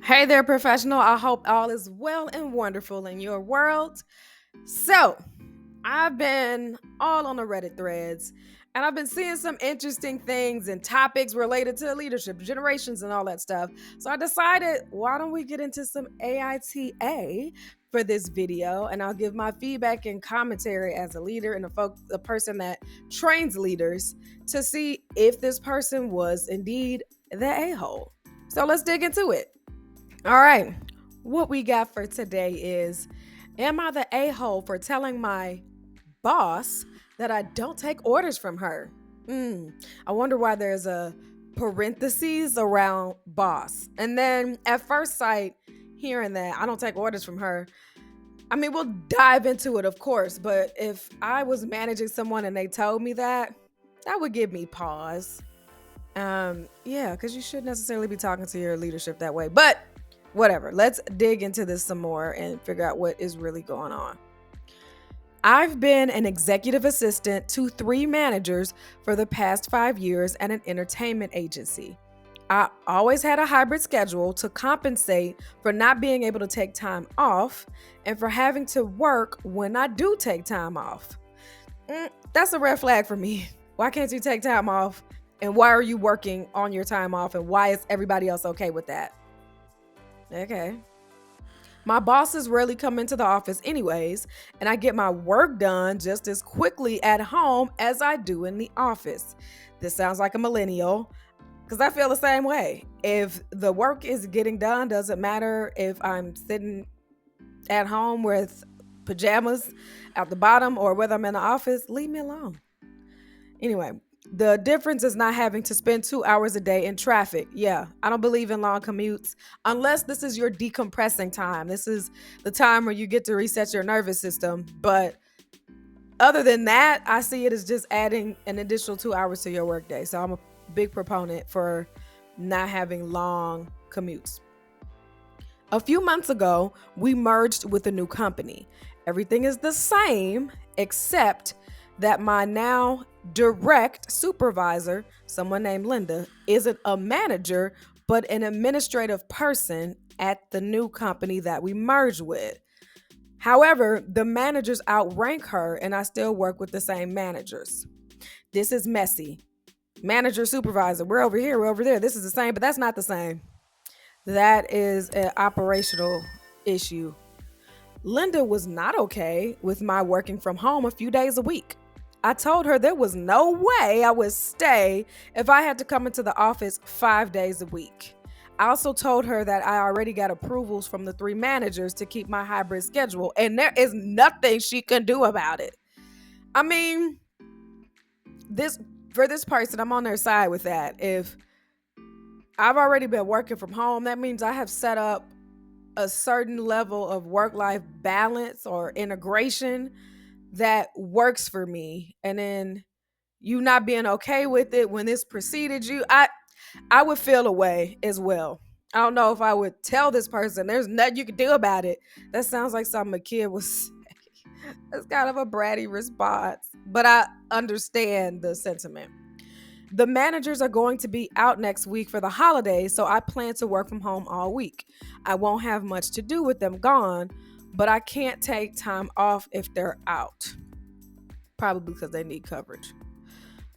Hey there, professional. I hope all is well and wonderful in your world. So, I've been all on the Reddit threads and I've been seeing some interesting things and topics related to leadership, generations, and all that stuff. So, I decided, why don't we get into some AITA for this video? And I'll give my feedback and commentary as a leader and a person that trains leaders to see if this person was indeed the a hole. So, let's dig into it. All right. What we got for today is, am I the a hole for telling my boss that I don't take orders from her? I wonder why there's a parentheses around boss. And then at first sight, hearing that I don't take orders from her, I mean, we'll dive into it, of course. But if I was managing someone and they told me that would give me pause. Yeah, because you shouldn't necessarily be talking to your leadership that way. But whatever, let's dig into this some more and figure out what is really going on. I've been an executive assistant to 3 managers for the past 5 years at an entertainment agency. I always had a hybrid schedule to compensate for not being able to take time off and for having to work when I do take time off. That's a red flag for me. Why can't you take time off? And why are you working on your time off? And why is everybody else okay with that? Okay. My bosses rarely come into the office anyways, and I get my work done just as quickly at home as I do in the office. This sounds like a millennial because I feel the same way. If the work is getting done, doesn't matter if I'm sitting at home with pajamas at the bottom or whether I'm in the office, leave me alone. Anyway, the difference is not having to spend 2 hours a day in traffic. Yeah, I don't believe in long commutes unless this is your decompressing time. This is the time where you get to reset your nervous system. But other than that, I see it as just adding an additional 2 hours to your workday. So I'm a big proponent for not having long commutes. A few months ago, we merged with a new company. Everything is the same except that my now direct supervisor, someone named Linda, isn't a manager, but an administrative person at the new company that we merged with. However, the managers outrank her and I still work with the same managers. This is messy. Manager, supervisor, we're over here, we're over there. This is the same, but that's not the same. That is an operational issue. Linda was not okay with my working from home a few days a week. I told her there was no way I would stay if I had to come into the office 5 days a week. I also told her that I already got approvals from the 3 managers to keep my hybrid schedule, and there is nothing she can do about it. I mean, for this person, I'm on their side with that. If I've already been working from home, that means I have set up a certain level of work-life balance or integration that works for me, and then you not being okay with it when this preceded you, I would feel a way as well. I don't know if I would tell this person there's nothing you can do about it. That sounds like something a kid would say. That's kind of a bratty response, but I understand the sentiment. The managers are going to be out next week for the holidays, so I plan to work from home all week. I won't have much to do with them gone, but I can't take time off if they're out. Probably because they need coverage.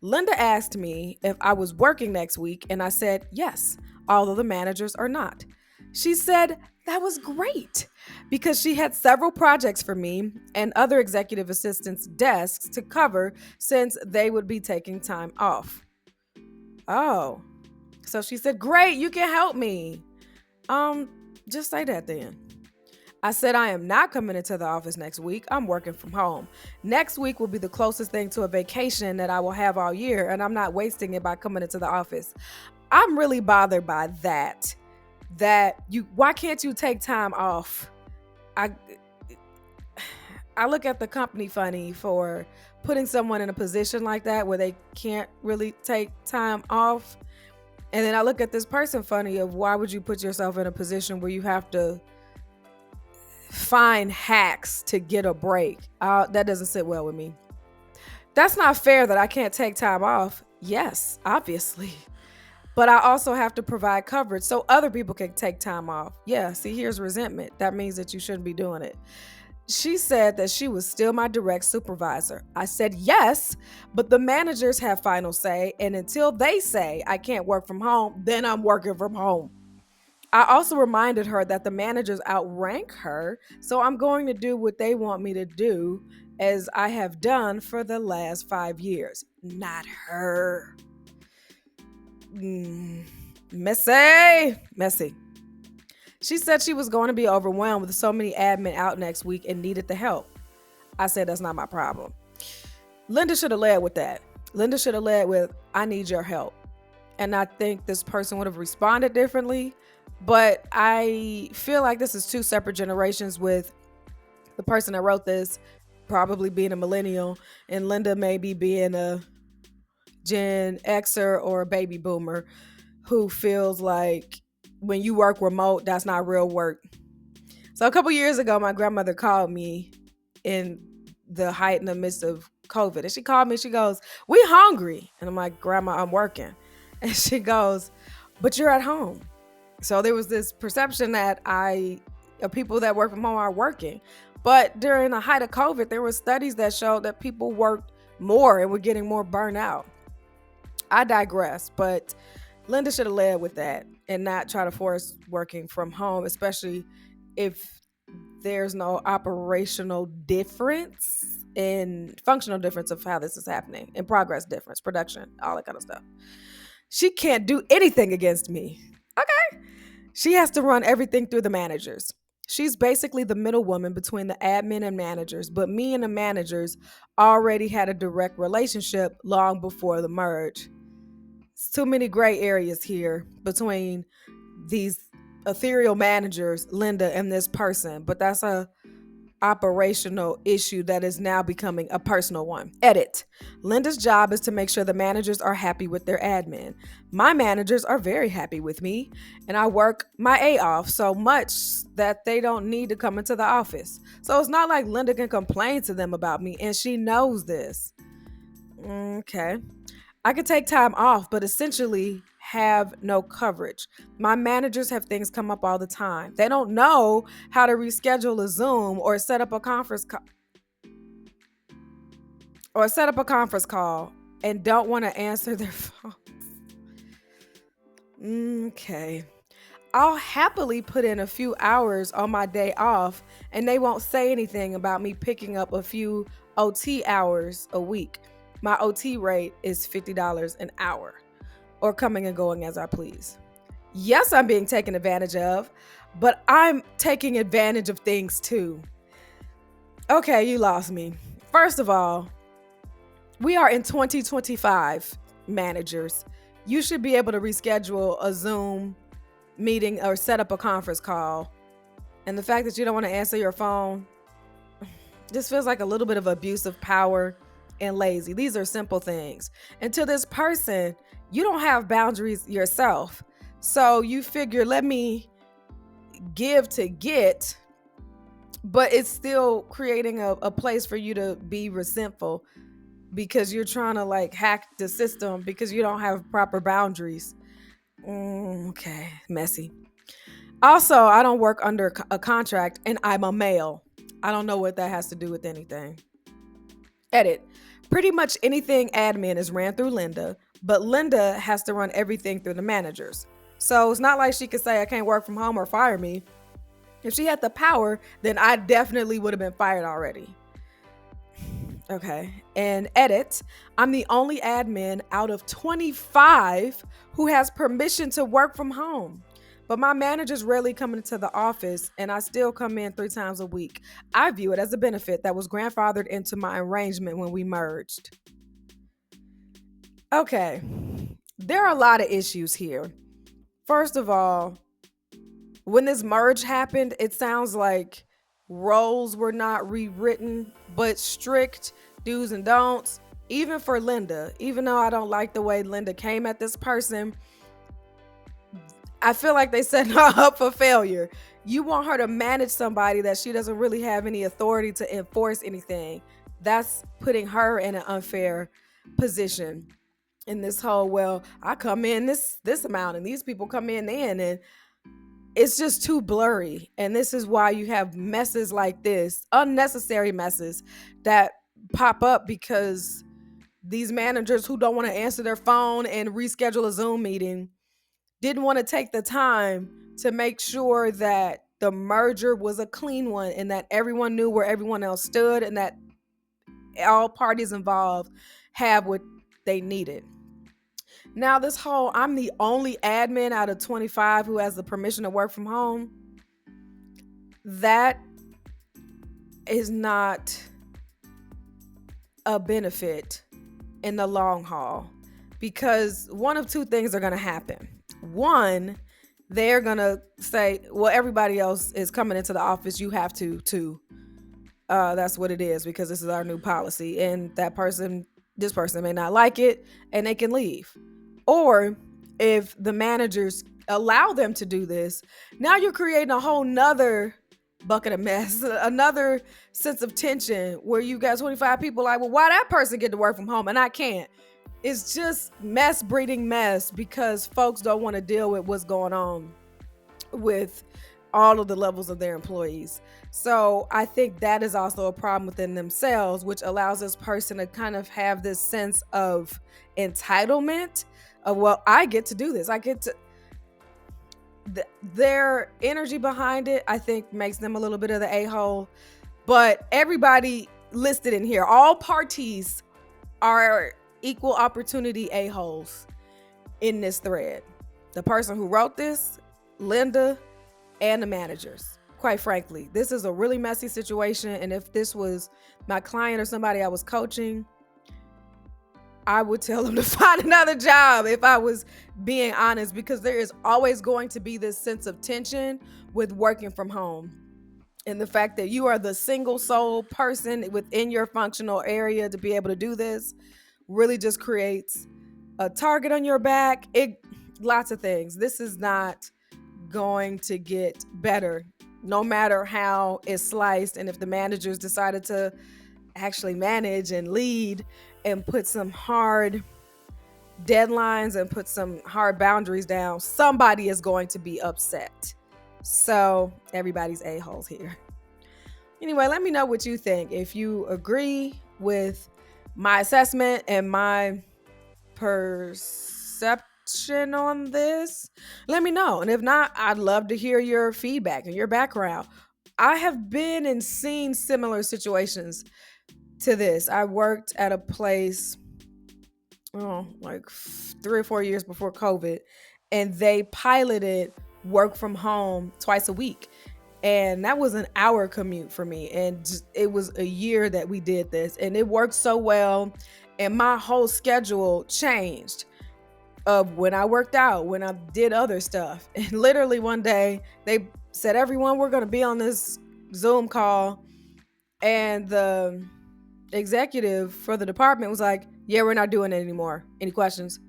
Linda asked me if I was working next week, and I said yes, although the managers are not. She said that was great because she had several projects for me and other executive assistants' desks to cover since they would be taking time off. Oh, so she said, great, you can help me. Just say that then. I said I am not coming into the office next week. I'm working from home. Next week will be the closest thing to a vacation that I will have all year, and I'm not wasting it by coming into the office. I'm really bothered by that. Why can't you take time off? I look at the company funny for putting someone in a position like that where they can't really take time off. And then I look at this person funny of why would you put yourself in a position where you have to find hacks to get a break? That doesn't sit well with me. That's not fair that I can't take time off. Yes, obviously. but I also have to provide coverage so other people can take time off. Yeah, see, here's resentment. That means that you shouldn't be doing it. She said that she was still my direct supervisor. I said yes, but the managers have final say, and until they say I can't work from home, then I'm working from home. I also reminded her that the managers outrank her, so I'm going to do what they want me to do, as I have done for the last 5 years. Not her. Messy. She said she was going to be overwhelmed with so many admin out next week and needed the help. I said, that's not my problem. Linda should have led with that. Linda should have led with, I need your help. And I think this person would have responded differently. But I feel like this is two separate generations, with the person that wrote this probably being a millennial and Linda maybe being a Gen Xer or a baby boomer who feels like when you work remote, that's not real work. So a couple years ago, my grandmother called me in the height and the midst of COVID. And she called me, she goes, we hungry. And I'm like, Grandma, I'm working. And she goes, but you're at home. So there was this perception that people that work from home are working. But during the height of COVID, there were studies that showed that people worked more and were getting more burnout. I digress, but Linda should have led with that and not try to force working from home, especially if there's no operational difference and functional difference of how this is happening, and progress difference, production, all that kind of stuff. She can't do anything against me. Okay. She has to run everything through the managers. She's basically the middle woman between the admin and managers, but me and the managers already had a direct relationship long before the merge. It's too many gray areas here between these ethereal managers, Linda and this person, but that's a operational issue that is now becoming a personal one. Edit. Linda's job is to make sure the managers are happy with their admin. My managers are very happy with me, and I work my A off so much that they don't need to come into the office. So it's not like Linda can complain to them about me, and she knows this. Okay. I could take time off, but essentially have no coverage. My managers have things come up all the time. They don't know how to reschedule a Zoom or set up a conference call and don't want to answer their phone. Okay. I'll happily put in a few hours on my day off and they won't say anything about me picking up a few OT hours a week. My OT rate is $50 an hour, or coming and going as I please. Yes, I'm being taken advantage of, but I'm taking advantage of things too. Okay, you lost me. First of all, we are in 2025, managers. You should be able to reschedule a Zoom meeting or set up a conference call. And the fact that you don't want to answer your phone, this feels like a little bit of abuse of power and lazy. These are simple things. And to this person, you don't have boundaries yourself. So you figure, let me give to get, but it's still creating a place for you to be resentful because you're trying to like hack the system because you don't have proper boundaries. Okay, messy. Also, I don't work under a contract and I'm a male. I don't know what that has to do with anything. Edit. Pretty much anything admin is ran through Linda, but Linda has to run everything through the managers. So it's not like she could say I can't work from home or fire me. If she had the power, then I definitely would have been fired already. Okay. And edit. I'm the only admin out of 25 who has permission to work from home. But my managers rarely come into the office and I still come in 3 times a week. I view it as a benefit that was grandfathered into my arrangement when we merged. Okay, there are a lot of issues here. First of all, when this merge happened, it sounds like roles were not rewritten, but strict do's and don'ts, even for Linda. Even though I don't like the way Linda came at this person, I feel like they set her up for failure. You want her to manage somebody that she doesn't really have any authority to enforce anything. That's putting her in an unfair position. in this whole, well, I come in this amount and these people come in then, and it's just too blurry. And this is why you have messes like this, unnecessary messes that pop up because these managers who don't want to answer their phone and reschedule a Zoom meeting didn't want to take the time to make sure that the merger was a clean one and that everyone knew where everyone else stood and that all parties involved have what they needed. Now, this whole I'm the only admin out of 25 who has the permission to work from home, that is not a benefit in the long haul, because one of two things are going to happen. One, they're going to say, well, everybody else is coming into the office, you have to too. That's what it is, because this is our new policy, and this person may not like it and they can leave. Or if the managers allow them to do this, now you're creating a whole nother bucket of mess, another sense of tension where you got 25 people like, well, why that person get to work from home and I can't? It's just mess breeding mess because folks don't want to deal with what's going on with all of the levels of their employees. So I think that is also a problem within themselves, which allows this person to kind of have this sense of entitlement of, well, I get to do this. I get to. Their energy behind it, I think, makes them a little bit of the a-hole. But everybody listed in here, all parties are equal opportunity a-holes in this thread. The person who wrote this, Linda, and the managers. Quite frankly, this is a really messy situation. And if this was my client or somebody I was coaching, I would tell them to find another job, if I was being honest, because there is always going to be this sense of tension with working from home. And the fact that you are the single sole person within your functional area to be able to do this really just creates a target on your back. Lots of things. This is not going to get better, no matter how it's sliced. And if the managers decided to actually manage and lead and put some hard deadlines and put some hard boundaries down, somebody is going to be upset. So everybody's a-holes here. Anyway, let me know what you think. If you agree with my assessment and my perception on this, let me know. And if not, I'd love to hear your feedback and your background. I have been and seen similar situations to this. I worked at a place like 3 or 4 years before COVID, and they piloted work from home twice a week. And that was an hour commute for me. And it was a year that we did this, and it worked so well. And my whole schedule changed of when I worked out, when I did other stuff. And literally one day they said, everyone, we're going to be on this Zoom call. And the executive for the department was like, yeah, we're not doing it anymore. Any questions?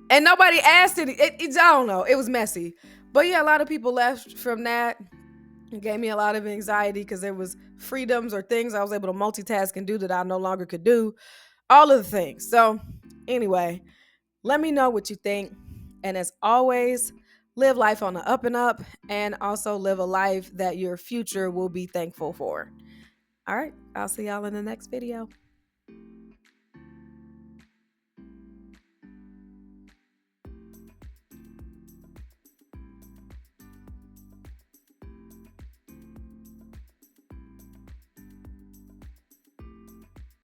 And nobody asked it. I don't know. It was messy. But yeah, a lot of people left from that. It gave me a lot of anxiety because there was freedoms or things I was able to multitask and do that I no longer could do. All of the things. So anyway, let me know what you think. And as always, live life on the up and up, and also live a life that your future will be thankful for. All right, I'll see y'all in the next video.